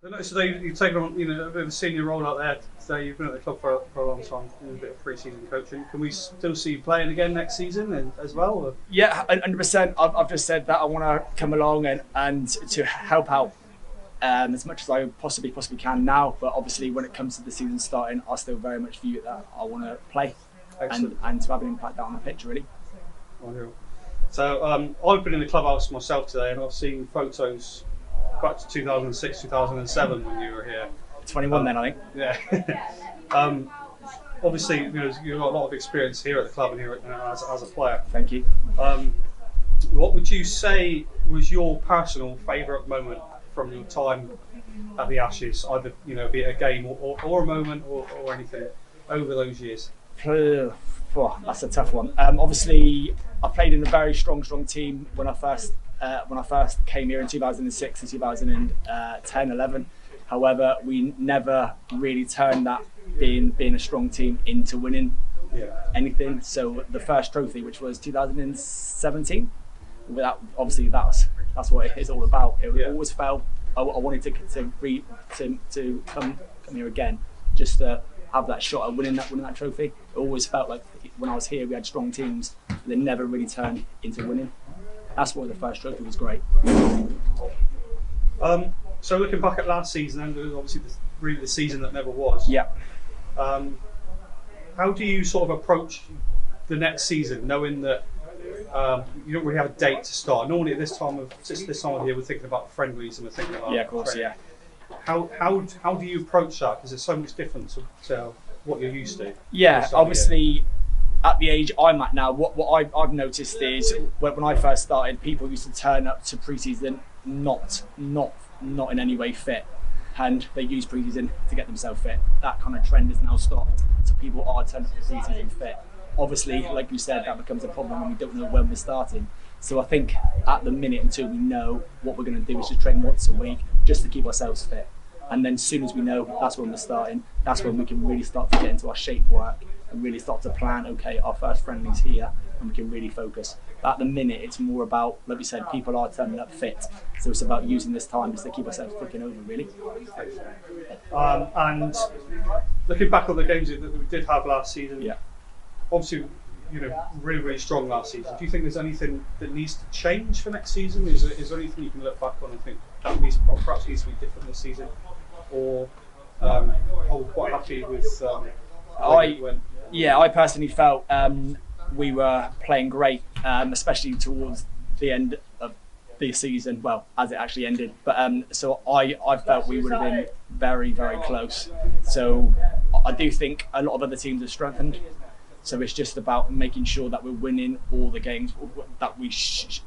I noticed today you've taken on, a bit of a senior role out there today. You've been at the club for a long time, doing a bit of pre-season coaching. Can we still see you playing again next season as well? Or? Yeah, 100%. I've just said that I want to come along and to help out as much as I possibly can now. But obviously, when it comes to the season starting, I still very much view it that I want to play and to have an impact out on the pitch, really. Wonderful. So I've been in the clubhouse myself today, and I've seen photos back to 2006, 2007 when you were here. 21 then, I think. Yeah. Obviously, you've got a lot of experience here at the club and here as a player. Thank you. What would you say was your personal favourite moment from your time at the Ashes? Either be it a game or a moment or anything over those years. That's a tough one. Obviously, I played in a very strong team when I first came here in 2006 and 2010, 11. However, we never really turned that being a strong team into winning anything. So the first trophy, which was 2017, obviously that's what it's all about. It always felt I wanted to come here again, just to have that shot at winning that trophy. It always felt like when I was here, we had strong teams, but they never really turned into winning. That's why the first trophy was great. So looking back at last season, and obviously really the season that never was. Yeah. How do you sort of approach the next season, knowing that you don't really have a date to start? Normally at this time of year, we're thinking about friendlies and we're thinking about of course, training. How do you approach that? Because it's so much different to what you're used to. Yeah, obviously. At the age I'm at now, what I've noticed is when I first started, people used to turn up to pre-season not in any way fit, and they use pre-season to get themselves fit. That kind of trend has now stopped, so people are turning up to pre-season fit. Obviously, like you said, that becomes a problem when we don't know when we're starting. So I think at the minute until we know what we're going to do is just train once a week just to keep ourselves fit. And then as soon as we know that's when we're starting, that's when we can really start to get into our shape work and really start to plan, okay, our first friendly's here, and we can really focus. But at the minute, it's more about, like we said, people are turning up fit. So it's about using this time just to keep ourselves ticking over, really. And looking back on the games that we did have last season, obviously, really, really strong last season. Do you think there's anything that needs to change for next season? Is there anything you can look back on and think that perhaps needs to be different this season? Or are we quite happy with I personally felt we were playing great, especially towards the end of the season. Well, as it actually ended, but so I felt we would have been very, very close. So I do think a lot of other teams have strengthened. So it's just about making sure that we're winning all the games that we should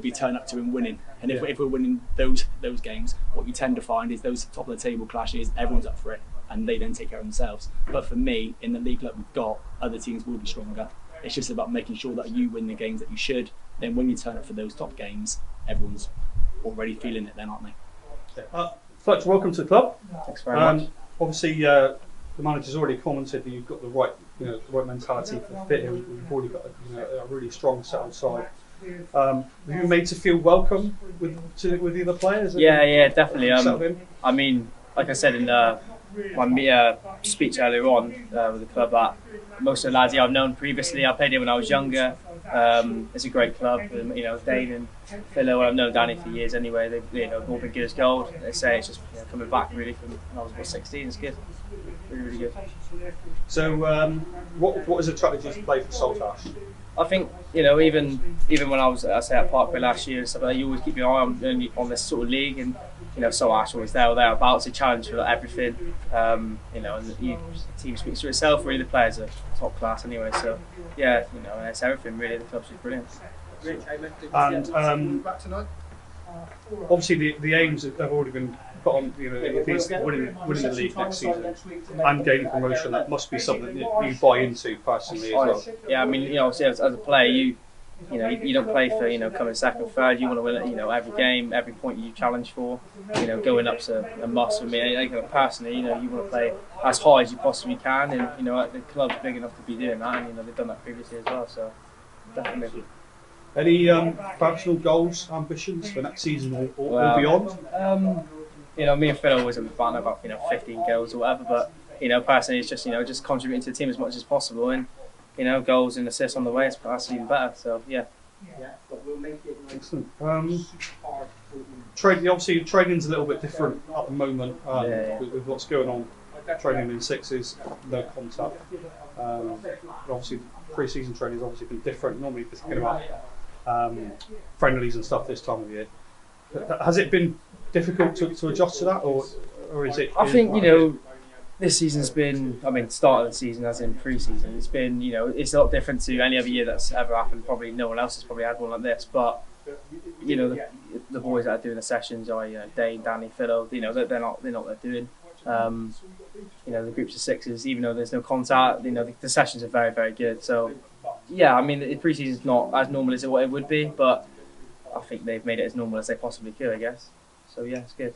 be turning up to and winning. And if we're winning those games, what you tend to find is those top of the table clashes, everyone's up for it, and they then take care of themselves. But for me, in the league that we've got, other teams will be stronger. It's just about making sure that you win the games that you should. Then when you turn up for those top games, everyone's already feeling it then, aren't they? Fletcher, welcome to the club. Thanks very much. Obviously, the manager's already commented that you've got the right mentality for fit. We've already got a really strong settled side. Have you been made to feel welcome with the other players? Yeah, definitely. I mean, like I said in my speech earlier on with the club, that most of the lads I've known previously. I played here when I was younger. It's a great club. Dane and Philo, I've known Danny for years anyway. They've all been good as gold. They say it's just coming back really from when I was about 16. It's good, really good. So, what has attracted you to play for Saltash? I think even when I was at Parkway last year and stuff like that, you always keep your eye on this sort of league, and Saltash always there or thereabouts to challenge for everything. And the team speaks for itself. Really, the players are top class anyway. So yeah, and it's everything really. The club's just brilliant. And obviously the aims have already been put on. If it's winning the league next season and gaining promotion, that must be something that you buy into personally as well. Yeah, I mean, obviously as a player, you don't play for coming second, third. You want to win every game, every point you challenge for. Going up's a must for me. Personally, you want to play as high as you possibly can, and the club's big enough to be doing that, and they've done that previously as well. So definitely. Any personal goals, ambitions for next season or beyond? you know, me and Phil always have been fighting about, you know, 15 goals or whatever, but, you know, personally it's just, you know, just contributing to the team as much as possible, and, you know, goals and assists on the way, that's even better, so yeah. Excellent. Obviously training's a little bit different at the moment with what's going on. Training in sixes, no contact. Obviously, pre-season training has obviously been different. Normally, we're thinking about friendlies and stuff this time of year. Has it been difficult to adjust to that, or is it? I think, you know, this season's been, I mean, start of the season as in pre-season, it's been, you know, it's a lot different to any other year that's ever happened. Probably no one else has probably had one like this, but, you know, the boys that are doing the sessions are, you know, Dane, Danny, Philo, you know, they're not what they're doing. You know, the groups of sixes, even though there's no contact, you know, the sessions are very, very good. So, yeah, I mean, the pre-season's not as normal as what it would be, but I think they've made it as normal as they possibly could, I guess. So, yeah, it's good.